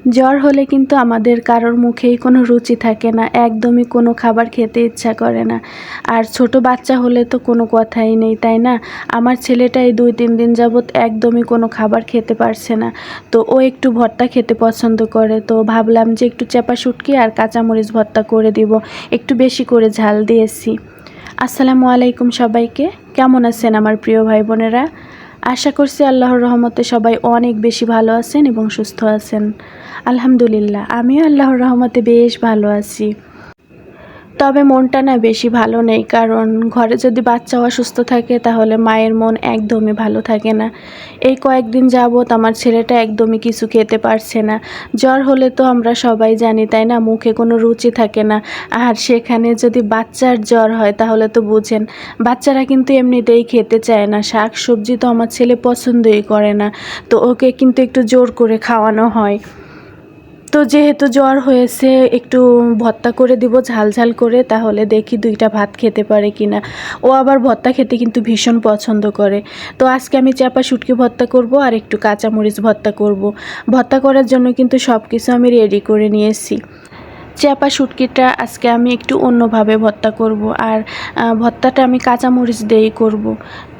জ্বর হলে কিন্তু আমাদের কারোর মুখেই কোনো রুচি থাকে না, একদমই কোনো খাবার খেতে ইচ্ছা করে না। আর ছোট বাচ্চা হলে তো কোনো কথাই নেই, তাই না? আমার ছেলেটা এই 2-3 দিন যাবৎ একদমই কোনো খাবার খেতে পারছে না। তো ও একটু ভর্তা খেতে পছন্দ করে, তো ভাবলাম যে একটু চাপা শুটকি আর কাঁচামরিচ ভর্তা করে দিব, একটু বেশি করে ঝাল দিয়েছি। আসসালামু আলাইকুম সবাইকে, কেমন আছেন আমার প্রিয় ভাই বোনেরা? আশা করছি আল্লাহর রহমতে সবাই অনেক বেশি ভালো আছেন এবং সুস্থ আছেন। আলহামদুলিল্লাহ, আমিও আল্লাহর রহমতে বেশ ভালো আছি। তবে মনটা না বেশি ভালো নেই, কারণ ঘরে যদি বাচ্চা অসুস্থ থাকে তাহলে মায়ের মন একদমই ভালো থাকে না। এই কয়েকদিন যাবৎ আমার ছেলেটা একদমই কিছু খেতে পারছে না। জ্বর হলে তো আমরা সবাই জানি, তাই না, মুখে কোনো রুচি থাকে না। আর সেখানে যদি বাচ্চার জ্বর হয় তাহলে তো বুঝেন, বাচ্চারা কিন্তু এমনিতেই খেতে চায় না, শাক সবজি তো আমার ছেলে পছন্দই করে না। তো ওকে কিন্তু একটু জোর করে খাওয়ানো হয়। তো যেহেতু জ্বর হয়েছে, একটু ভর্তা করে দিব ঝাল ঝাল করে, তাহলে দেখি 2টা ভাত খেতে পারে কিনা। ও আবার ভর্তা খেতে কিন্তু ভীষণ পছন্দ করে। তো আজকে আমি চাপা শুটকি ভর্তা করব আর একটু কাঁচামরিচ ভর্তা করব। ভর্তা করার জন্য কিন্তু সব কিছু আমি রেডি করে নিয়েছি। চাপা শুটকিটা আজকে আমি একটু অন্যভাবে ভর্তা করব, আর ভর্তাটা আমি কাঁচামরিচ দিয়েই করব।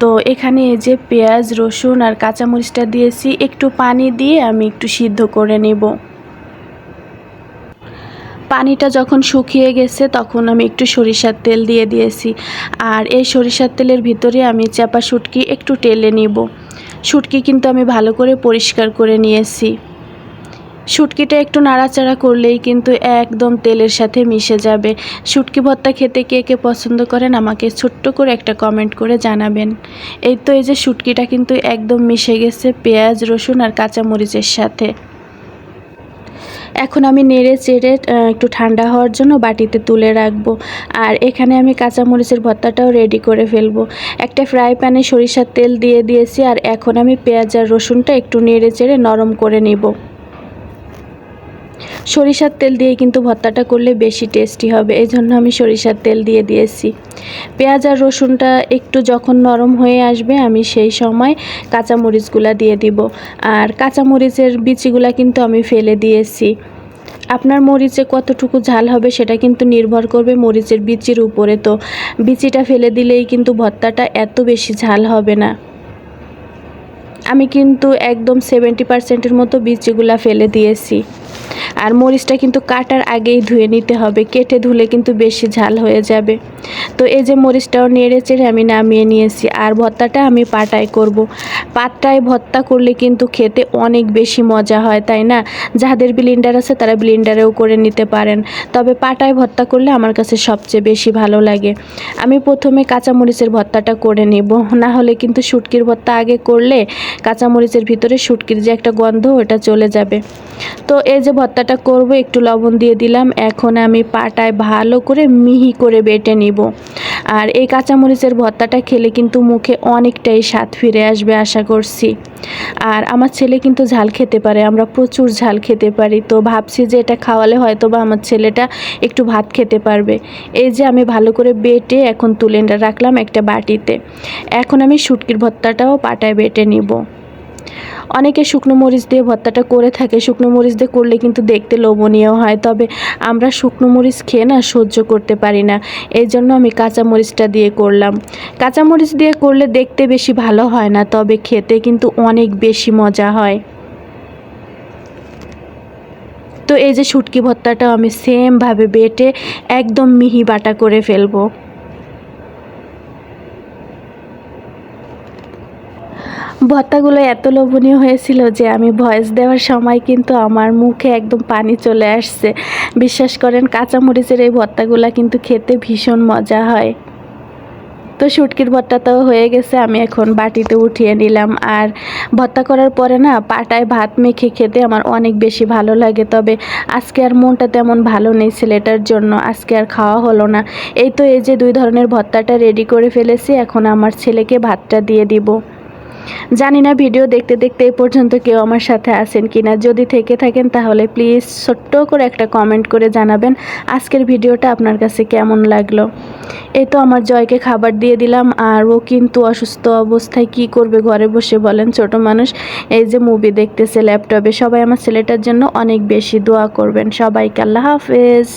তো এখানে এই যে পেঁয়াজ রসুন আর কাঁচামরিচটা দিয়েছি, একটু পানি দিয়ে আমি একটু সিদ্ধ করে নেব। পানিটা যখন শুকিয়ে গেছে তখন আমি একটু সরিষার তেল দিয়ে দিয়েছি, আর এই সরিষার তেলের ভিতরে আমি চাপা শুটকি একটু টেলে নিব। শুটকি কিন্তু আমি ভালো করে পরিষ্কার করে নিয়েছি। শুটকিটা একটু নাড়াচাড়া করলেই কিন্তু একদম তেলের সাথে মিশে যাবে। শুটকি ভর্তা খেতে কে কে পছন্দ করেন আমাকে ছোট্ট করে একটা কমেন্ট করে জানাবেন। এই তো এই যে শুটকিটা কিন্তু একদম মিশে গেছে পেঁয়াজ রসুন আর কাঁচামরিচের সাথে। এখন আমি নেড়ে চেড়ে একটু ঠান্ডা হওয়ার জন্য বাটিতে তুলে রাখবো। আর এখানে আমি কাঁচামরিচের ভর্তাটাও রেডি করে ফেলবো। একটা ফ্রাই প্যানে সরিষার তেল দিয়ে দিয়েছি, আর এখন আমি পেঁয়াজ আর রসুনটা একটু নেড়ে চেড়ে নরম করে নিব। সরিষার তেল দিয়ে কিন্তু ভর্তাটা করলে বেশি টেস্টি হবে, এই জন্য আমি সরিষার তেল দিয়ে দিয়েছি। পেঁয়াজ আর রসুনটা একটু যখন নরম হয়ে আসবে আমি সেই সময় কাঁচামরিচগুলা দিয়ে দিব। আর কাঁচামরিচের বিচিগুলা কিন্তু আমি ফেলে দিয়েছি। আপনার মরিচে কতটুকু ঝাল হবে সেটা কিন্তু নির্ভর করবে মরিচের বিচির উপরে। তো বিচিটা ফেলে দিলেই কিন্তু ভর্তাটা এত বেশি ঝাল হবে না। আমি কিন্তু একদম 70%-এর মতো বিচিগুলা ফেলে দিয়েছি। আর মরিচটা কিন্তু কাটার আগেই ধুয়ে নিতে হবে, কেটে ধুলে কিন্তু বেশি ঝাল হয়ে যাবে। তো এই যে মরিচটাও নেড়ে চেড়ে আমি নামিয়ে নিয়েছি। আর ভর্তাটা আমি পাটায় করব। পাটায় ভর্তা করলে কিন্তু খেতে অনেক বেশি মজা হয়, তাই না? যাদের ব্লেন্ডার আছে তারা ব্লেন্ডারেও করে নিতে পারেন, তবে পাটায় ভর্তা করলে আমার কাছে সবচেয়ে বেশি ভালো লাগে। আমি প্রথমে কাঁচামরিচের ভর্তাটা করে নেব, না হলে কিন্তু শুটকির ভর্তা আগে করলে কাঁচামরিচের ভিতরে শুটকির যে একটা গন্ধ ওটা চলে যাবে। তো এই যে ভর্তাটা করব, একটু লবণ দিয়ে দিলাম। এখন আমি পাটায় ভালো করে মিহি করে বেটে নিব। আর এই কাঁচামরিচের ভর্তাটা খেলে কিন্তু মুখে অনেকটাই স্বাদ ফিরে আসবে আশা করছি। আর আমার ছেলে কিন্তু ঝাল খেতে পারে, আমরা প্রচুর ঝাল খেতে পারি। তো ভাবছি যে এটা খাওয়ালে হয়তো বা আমার ছেলেটা একটু ভাত খেতে পারবে। এই যে আমি ভালো করে বেটে এখন তুলে রাখলাম একটা বাটিতে। এখন আমি শুটকির ভর্তাটাও পাটায় বেটে নিব। অনেকে শুকনো মরিচ দিয়ে ভর্তাটা করে থাকে, শুকনো মরিচ দিয়ে করলে কিন্তু দেখতে লোভনীয় হয়, তবে আমরা শুকনো মরিচ খেয়ে না সহ্য করতে পারি না, এই জন্য আমি কাঁচা মরিচটা দিয়ে করলাম। কাঁচা মরিচ দিয়ে করলে দেখতে বেশি ভালো হয় না, তবে খেতে কিন্তু অনেক বেশি মজা হয়। তো এই যে শুটকি ভর্তাটাও আমি সেমভাবে বেটে একদম মিহি বাটা করে ফেলবো। ভর্তাগুলো এত লোভনীয় হয়েছিল যে আমি ভয়েস দেওয়ার সময় কিন্তু আমার মুখে একদম পানি চলে আসছে। বিশ্বাস করেন, কাঁচামরিচের এই ভর্তাগুলো কিন্তু খেতে ভীষণ মজা হয়। তো শুটকির ভর্তাটাও হয়ে গেছে, আমি এখন বাটিতে উঠিয়ে নিলাম। আর ভর্তা করার পরে না পাটায় ভাত মেখে খেতে আমার অনেক বেশি ভালো লাগে, তবে আজকে আর মনটা তেমন ভালো নেই ছেলেটার জন্য, আজকে আর খাওয়া হলো না। এই তো এই যে 2 ধরনের ভর্তাটা রেডি করে ফেলেছি, এখন আমার ছেলেকে ভাতটা দিয়ে দিব। জানি না ভিডিও দেখতে দেখতে এই পর্যন্ত কেউ আমার সাথে আছেন কিনা, যদি থেকে থাকেন তাহলে প্লিজ ছোট্ট করে একটা কমেন্ট করে জানাবেন আজকের ভিডিওটা আপনার কাছে কেমন লাগলো। এই তো আমার জয়কে খাবার দিয়ে দিলাম, আর ও কিন্তু অসুস্থ অবস্থায় কি করবে ঘরে বসে বলেন, ছোট মানুষ। এই যে মুভি দেখতেছে ল্যাপটপে। সবাই আমার ছেলেটার জন্য অনেক বেশি দোয়া করবেন। সবাইকে আল্লাহ হাফেজ।